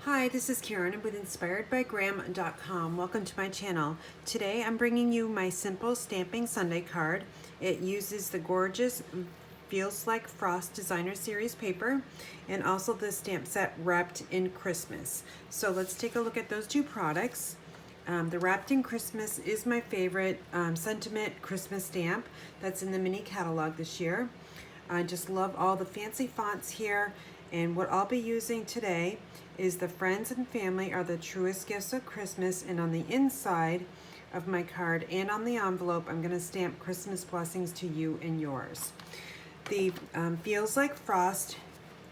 Hi, this is Karen with inspiredbygram.com. Welcome to my channel. Today I'm bringing you my simple stamping Sunday card. It uses the gorgeous Feels Like Frost Designer Series paper and also the stamp set Wrapped in Christmas. So let's take a look at those two products. The Wrapped in Christmas is my favorite sentiment Christmas stamp that's in the mini catalog this year. I just love all the fancy fonts here, and what I'll be using today is the friends and family are the truest gifts of Christmas, and on the inside of my card and on the envelope I'm going to stamp Christmas blessings to you and yours. The Feels Like Frost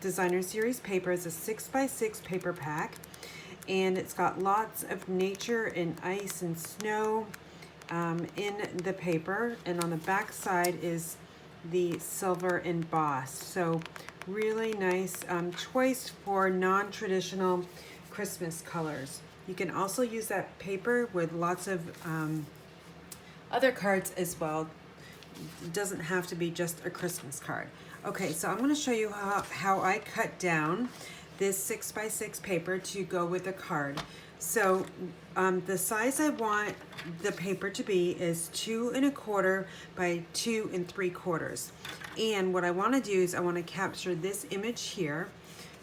Designer Series paper is a 6x6 paper pack, and it's got lots of nature and ice and snow in the paper, and on the back side is the silver embossed. So really nice choice for non-traditional Christmas colors. You can also use that paper with lots of other cards as well. It doesn't have to be just a Christmas card. Okay, so I'm going to show you how I cut down this 6x6 paper to go with the card. So the size I want the paper to be is 2 1/4 by 2 3/4. And what I want to do is I want to capture this image here.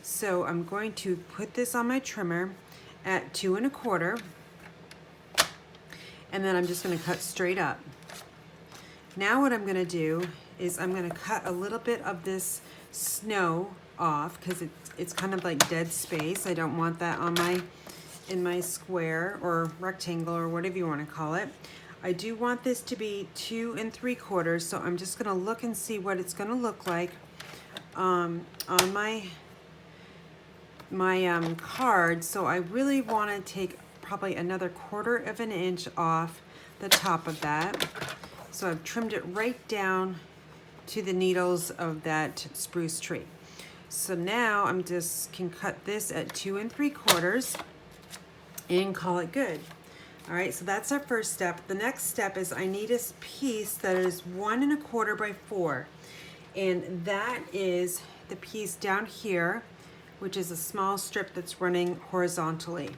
So I'm going to put this on my trimmer at 2 1/4, and then I'm just going to cut straight up. Now what I'm going to do is I'm going to cut a little bit of this snow off because it's kind of like dead space. I don't want that on in my square or rectangle or whatever you want to call it. I do want this to be 2 3/4, so I'm just going to look and see what it's going to look like on my card. So I really want to take probably another 1/4 of an inch off the top of that. So I've trimmed it right down to the needles of that spruce tree. So now I'm just can cut this at 2 3/4 and call it good. All right, so that's our first step. The next step is I need a piece that is 1 1/4 by 4, and that is the piece down here, which is a small strip that's running horizontally.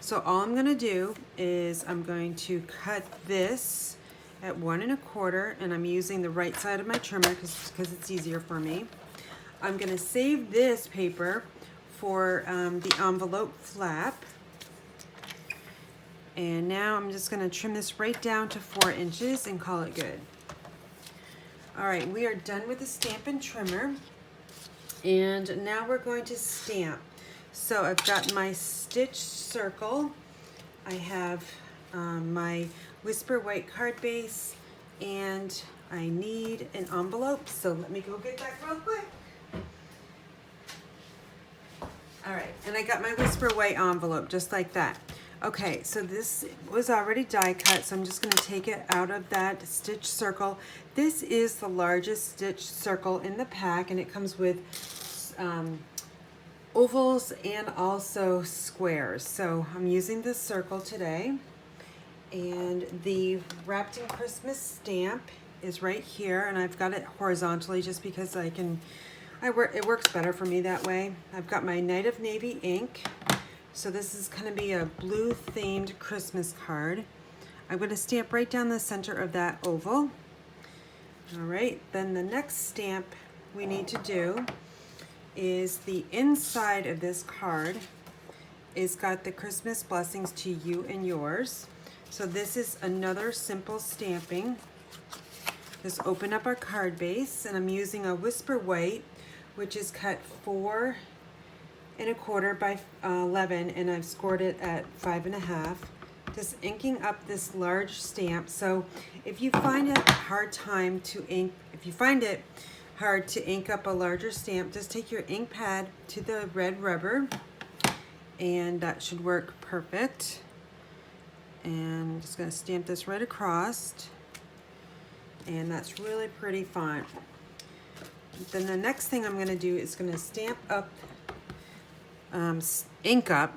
So all I'm going to do is I'm going to cut this at 1 1/4, and I'm using the right side of my trimmer because it's easier for me. I'm going to save this paper for the envelope flap. And now I'm just going to trim this right down to 4 inches and call it good. All right, we are done with the Stampin' trimmer, and now we're going to stamp. So I've got my stitch circle. I have my Whisper White card base, and I need an envelope. So let me go get that real quick. All right, and I got my Whisper White envelope just like that. Okay, so this was already die cut, so I'm just going to take it out of that stitch circle. This is the largest stitch circle in the pack, and it comes with ovals and also squares. So I'm using this circle today, and the Wrapped in Christmas stamp is right here, and I've got it horizontally just because it works better for me that way. I've got my Night of Navy ink. So this is going to be a blue themed Christmas card. I'm going to stamp right down the center of that oval. All right, then the next stamp we need to do is the inside of this card is got the Christmas blessings to you and yours. So this is another simple stamping. Just open up our card base, and I'm using a Whisper White, which is cut 4 1/4 by 11, and I've scored it at 5 1/2. Just inking up this large stamp. So if you find it hard to ink up a larger stamp, just take your ink pad to the red rubber, and that should work perfect. And I'm just going to stamp this right across, and that's really pretty font. Then the next thing I'm going to do is going to stamp up ink up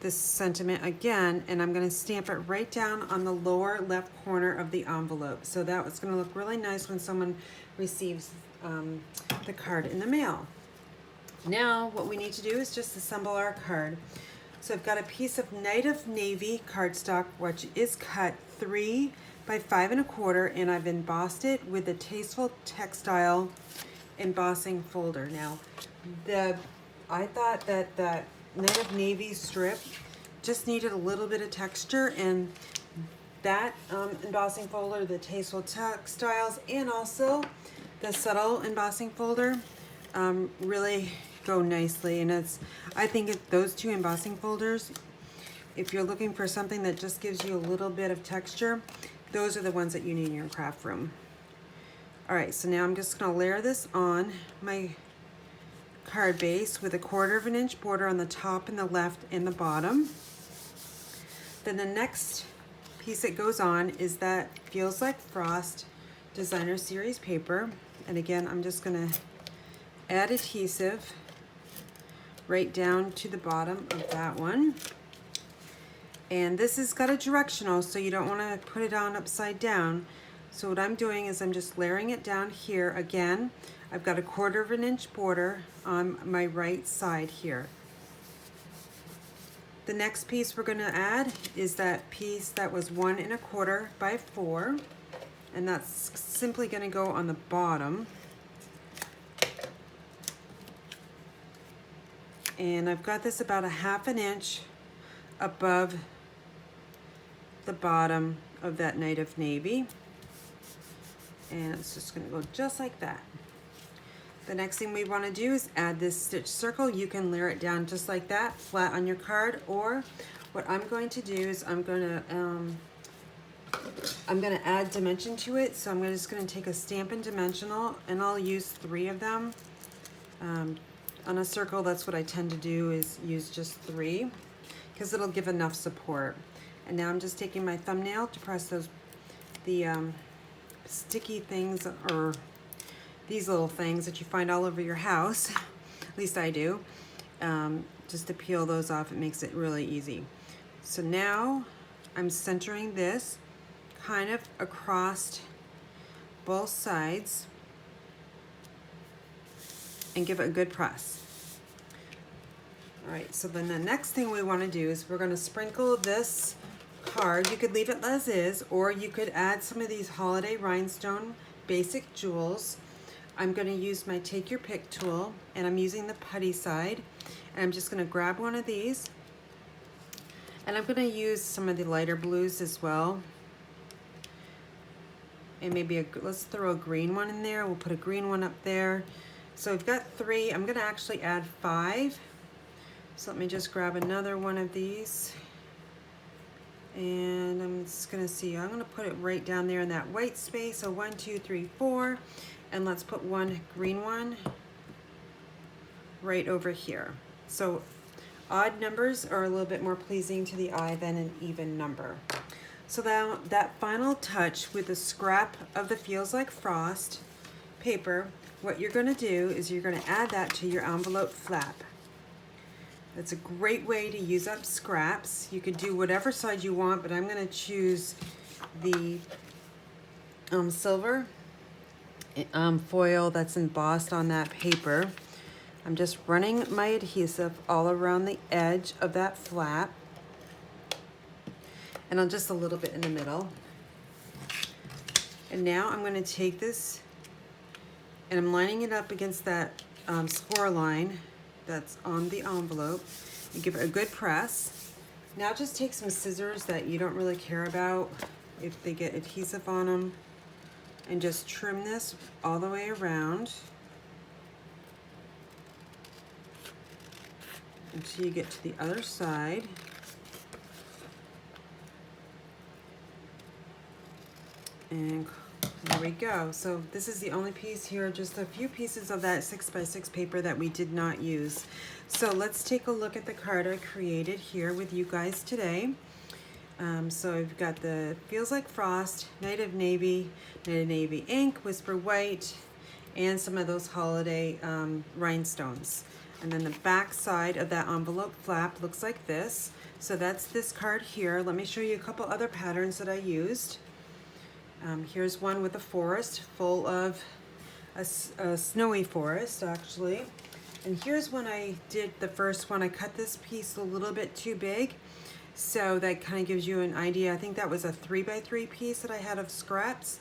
this sentiment again, and I'm going to stamp it right down on the lower left corner of the envelope. So that was going to look really nice when someone receives the card in the mail. Now what we need to do is just assemble our card. So I've got a piece of Night of Navy cardstock, which is cut 3 by 5 1/4, and I've embossed it with a Tasteful Textile embossing folder. Now, I thought that that Night of Navy strip just needed a little bit of texture, and that embossing folder, the Tasteful Textiles, and also the Subtle embossing folder really go nicely. And I think those two embossing folders, if you're looking for something that just gives you a little bit of texture, those are the ones that you need in your craft room. All right, so now I'm just gonna layer this on my card base with a 1/4 inch border on the top and the left and the bottom. Then the next piece that goes on is that Feels Like Frost Designer Series paper. And again, I'm just gonna add adhesive right down to the bottom of that one. And this has got a directional, so you don't wanna put it on upside down. So what I'm doing is I'm just layering it down here. Again, I've got a 1/4 inch border on my right side here. The next piece we're gonna add is that piece that was 1 1/4 by 4, and that's simply gonna go on the bottom. And I've got this about a 1/2 inch above the bottom of that Night of Navy. And it's just gonna go just like that. The next thing we wanna do is add this stitch circle. You can layer it down just like that, flat on your card, or what I'm going to do is I'm gonna add dimension to it. So I'm just gonna take a Stampin' dimensional, and I'll use 3 of them. On a circle, that's what I tend to do, is use just 3, because it'll give enough support. And now I'm just taking my thumbnail to press the sticky things, or these little things that you find all over your house, at least I do, just to peel those off. It makes it really easy. So now I'm centering this kind of across both sides and give it a good press. All right, so then the next thing we want to do is we're going to sprinkle this card. You could leave it as is, or you could add some of these holiday rhinestone basic jewels. I'm going to use my Take Your Pick tool, and I'm using the putty side, and I'm just going to grab one of these, and I'm going to use some of the lighter blues as well, and maybe let's throw a green one in there. We'll put a green one up there. So we've got 3. I'm going to actually add 5. So let me just grab another one of these. And I'm just going to see, I'm going to put it right down there in that white space. So 1, 2, 3, 4. And let's put one green one right over here. So odd numbers are a little bit more pleasing to the eye than an even number. So now that final touch with the scrap of the Feels Like Frost paper, what you're going to do is you're going to add that to your envelope flap. That's a great way to use up scraps. You could do whatever side you want, but I'm going to choose the silver foil that's embossed on that paper. I'm just running my adhesive all around the edge of that flap, and I'll just a little bit in the middle. And now I'm going to take this, and I'm lining it up against that score line that's on the envelope, and give it a good press. Now just take some scissors that you don't really care about if they get adhesive on them, and just trim this all the way around until you get to the other side. And there we go. So this is the only piece here, just a few pieces of that 6x6 paper that we did not use. So let's take a look at the card I created here with you guys today. So I've got the Feels Like Frost, Night of Navy ink, Whisper White, and some of those holiday rhinestones. And then the back side of that envelope flap looks like this. So that's this card here. Let me show you a couple other patterns that I used. Here's one with a forest full of a snowy forest, actually. And here's when I did the first one. I cut this piece a little bit too big, so that kind of gives you an idea. I think that was a 3x3 piece that I had of scraps,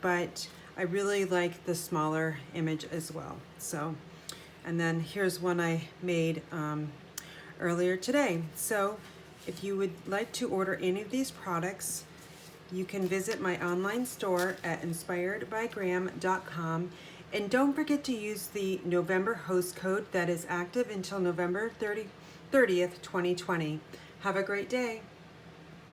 but I really like the smaller image as well. So, and then here's one I made earlier today. So if you would like to order any of these products, you can visit my online store at inspiredbygraham.com. And don't forget to use the November host code that is active until November 30th, 2020. Have a great day.